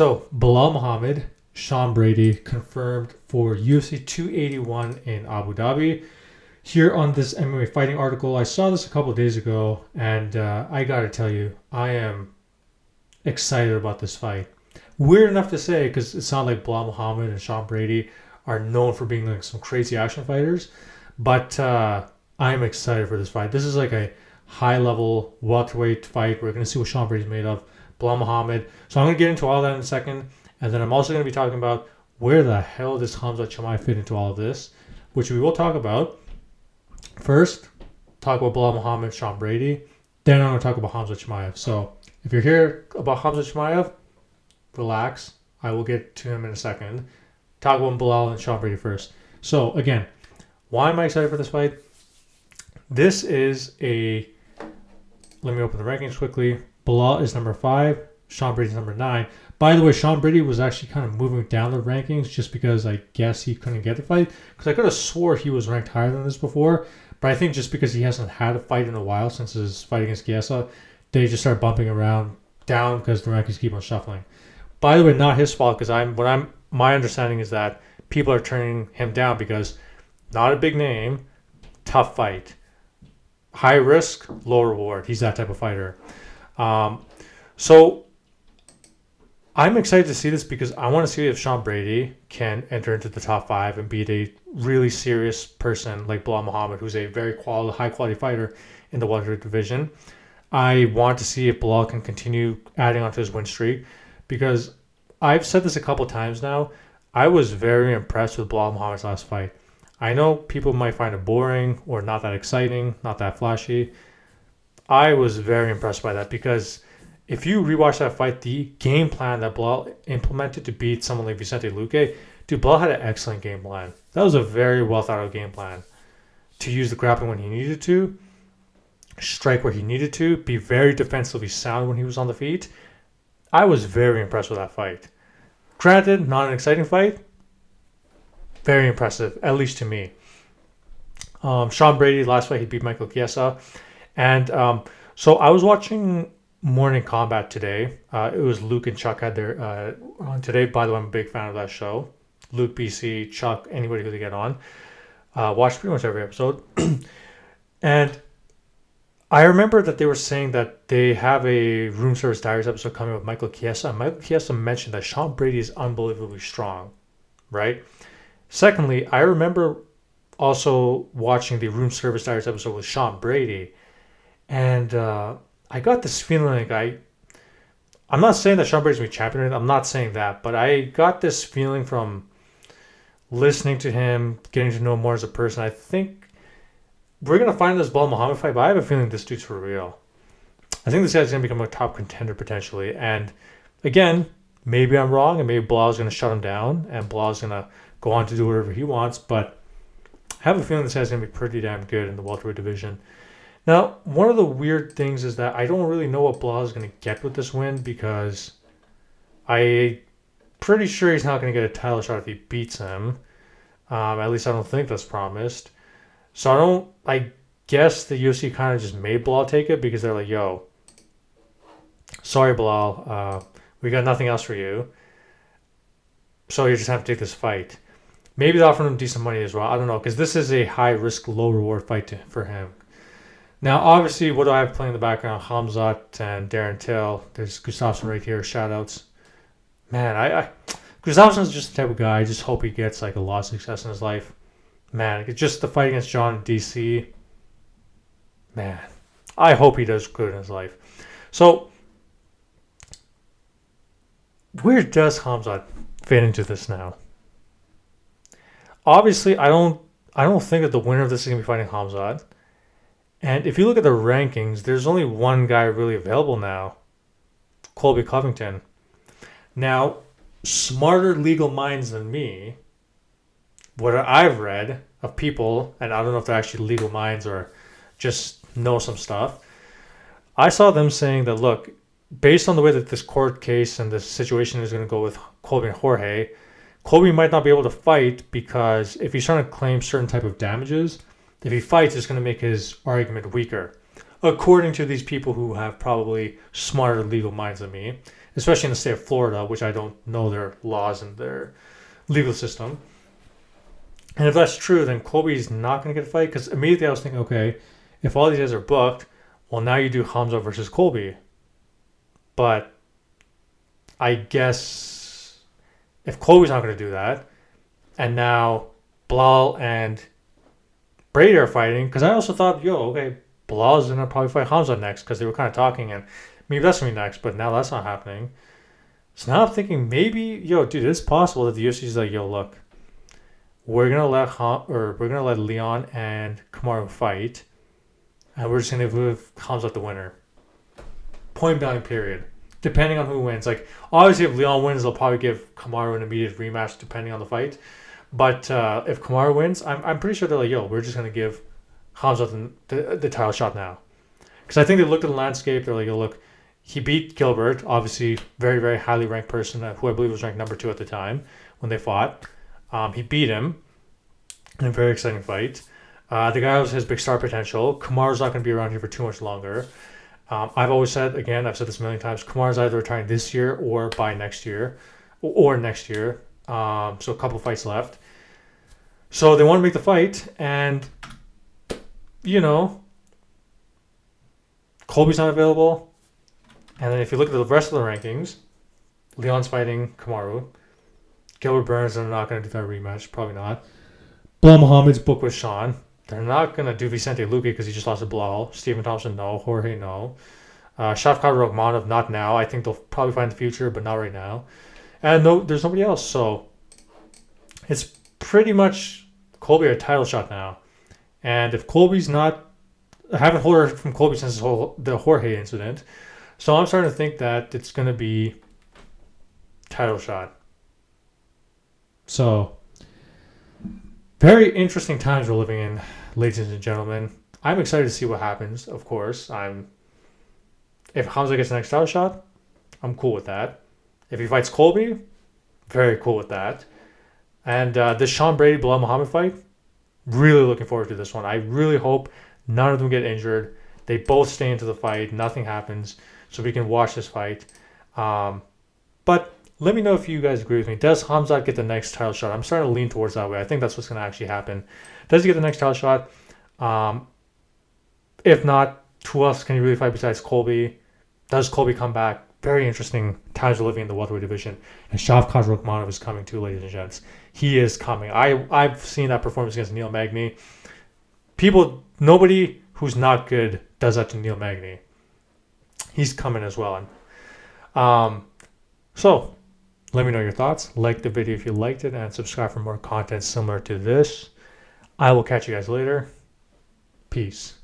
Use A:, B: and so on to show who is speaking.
A: So, Belal Muhammad, Sean Brady confirmed for UFC 281 in Abu Dhabi. Here on this MMA fighting article, I saw this a couple of days ago, and I gotta tell you, I am excited about this fight. Weird enough to say, because it's not like Belal Muhammad and Sean Brady are known for being like some crazy action fighters, but I'm excited for this fight. This is like a high-level welterweight fight. We're going to see what Sean Brady's made of, Belal Muhammad. So I'm going to get into all that in a second, and then I'm also going to be talking about where the hell does Khamzat Chimaev fit into all of this, which we will talk about. First, talk about Belal Muhammad, Sean Brady. Then I'm going to talk about Khamzat Chimaev. So if you're here about Khamzat Chimaev, relax. I will get to him in a second. Talk about Belal and Sean Brady first. So again, why am I excited for this fight? This is let me open the rankings quickly. Belal is number 5. Sean Brady is number 9. By the way, Sean Brady was actually kind of moving down the rankings just because I guess he couldn't get the fight. Because I could have swore he was ranked higher than this before. But I think just because he hasn't had a fight in a while since his fight against Chiesa, they just start bumping around down because the rankings keep on shuffling. By the way, not his fault because my understanding is that people are turning him down because not a big name, tough fight. High risk, low reward. He's that type of fighter. So I'm excited to see this because I want to see if Sean Brady can enter into the top 5 and beat a really serious person like Belal Muhammad, who's a very high quality fighter in the welterweight division. I want to see if Belal can continue adding onto his win streak because I've said this a couple times now. I was very impressed with Belal Muhammad's last fight. I know people might find it boring or not that exciting, not that flashy. I was very impressed by that because if you rewatch that fight, the game plan that Belal implemented to beat someone like Vicente Luque, dude, Belal had an excellent game plan. That was a very well thought out game plan. To use the grappling when he needed to, strike where he needed to, be very defensively sound when he was on the feet. I was very impressed with that fight. Granted, not an exciting fight. Very impressive, at least to me. Sean Brady, last fight, he beat Michael Chiesa. And so I was watching Morning Combat today. It was Luke and Chuck had their on today. By the way, I'm a big fan of that show. Luke, BC, Chuck, anybody who they get on. Watch pretty much every episode. And I remember that they were saying that they have a Room Service Diaries episode coming with Michael Chiesa. And Michael Chiesa mentioned that Sean Brady is unbelievably strong, right? Secondly, I remember also watching the Room Service Diaries episode with Sean Brady. And I got this feeling like I'm not saying that Sean Brady's going to be champion. I'm not saying that. But I got this feeling from listening to him, getting to know him more as a person. I think we're going to find this Belal Muhammad fight, but I have a feeling this dude's for real. I think this guy's going to become a top contender potentially. And again, maybe I'm wrong, and maybe Belal's going to shut him down, and Belal's going to go on to do whatever he wants. But I have a feeling this guy's going to be pretty damn good in the welterweight division. Now, one of the weird things is that I don't really know what Belal is going to get with this win because I'm pretty sure he's not going to get a title shot if he beats him. At least I don't think that's promised. So I guess the UFC kind of just made Belal take it because they're like, yo, sorry, Belal, we got nothing else for you. So you just have to take this fight. Maybe they're offering him decent money as well. I don't know, because this is a high-risk, low-reward fight for him. Now, obviously, what do I have playing in the background? Khamzat and Darren Till. There's Gustafsson right here. Shout-outs. Man, Gustafsson's just the type of guy. I just hope he gets like a lot of success in his life. Man, it's just the fight against John in DC. Man, I hope he does good in his life. So, where does Khamzat fit into this now? Obviously, I don't think that the winner of this is going to be fighting Khamzat. And if you look at the rankings, there's only one guy really available now, Colby Covington. Now, smarter legal minds than me, what I've read of people, and I don't know if they're actually legal minds or just know some stuff, I saw them saying that, look, based on the way that this court case and this situation is going to go with Colby and Jorge, Colby might not be able to fight because if he's trying to claim certain type of damages, if he fights, it's going to make his argument weaker. According to these people who have probably smarter legal minds than me, especially in the state of Florida, which I don't know their laws and their legal system. And if that's true, then Colby's not going to get a fight. Because immediately I was thinking, okay, if all these guys are booked, well, now you do Khamzat versus Colby. But I guess if Colby's not going to do that, and now Belal and Brady are fighting, because I also thought, okay, Bilal's going to probably fight Khamzat next, because they were kind of talking, and maybe that's going to be next, but now that's not happening. So now I'm thinking maybe, dude, it's possible that the UFC's like, look, we're gonna let Leon and Kamaru fight, and we're just gonna give Khamzat the winner. Point blank, period. Depending on who wins. Like, obviously, if Leon wins, they'll probably give Kamaru an immediate rematch, depending on the fight. But if Kamaru wins, I'm pretty sure they're like, we're just gonna give Khamzat the title shot now, because I think they looked at the landscape. They're like, look, he beat Gilbert, obviously very, very highly ranked person, who I believe was ranked number 2 at the time when they fought. He beat him in a very exciting fight. The guy has big star potential. Kamaru's not going to be around here for too much longer. I've always said, again, I've said this a million times, Kamaru's either retiring this year or by next year, or next year. So a couple of fights left. So they want to make the fight, and, Colby's not available. And then if you look at the rest of the rankings, Leon's fighting Kamaru. Gilbert Burns are not going to do that rematch. Probably not. Belal Muhammad's book with Sean. They're not going to do Vicente Luque because he just lost to Belal. Stephen Thompson, no. Jorge, no. Shavkat Rakhmonov, not now. I think they'll probably fight in the future, but not right now. And no, there's nobody else. So it's pretty much Colby a title shot now. And if Colby's not... I haven't heard from Colby since the Jorge incident. So I'm starting to think that it's going to be title shot. So, very interesting times we're living in, ladies and gentlemen. I'm excited to see what happens, of course. If Khamzat gets the next title shot, I'm cool with that. If he fights Colby, very cool with that. And this Sean Brady Belal Muhammad fight, really looking forward to this one. I really hope none of them get injured. They both stay into the fight. Nothing happens, so we can watch this fight. But let me know if you guys agree with me. Does Khamzat get the next title shot? I'm starting to lean towards that way. I think that's what's going to actually happen. Does he get the next title shot? If not, who else can he really fight besides Colby? Does Colby come back? Very interesting times we're living in the welterweight division. And Shavkat Rakhmonov is coming too, ladies and gents. He is coming. I've seen that performance against Neil Magny. Nobody who's not good does that to Neil Magny. He's coming as well. So, let me know your thoughts. Like the video if you liked it, and subscribe for more content similar to this. I will catch you guys later. Peace.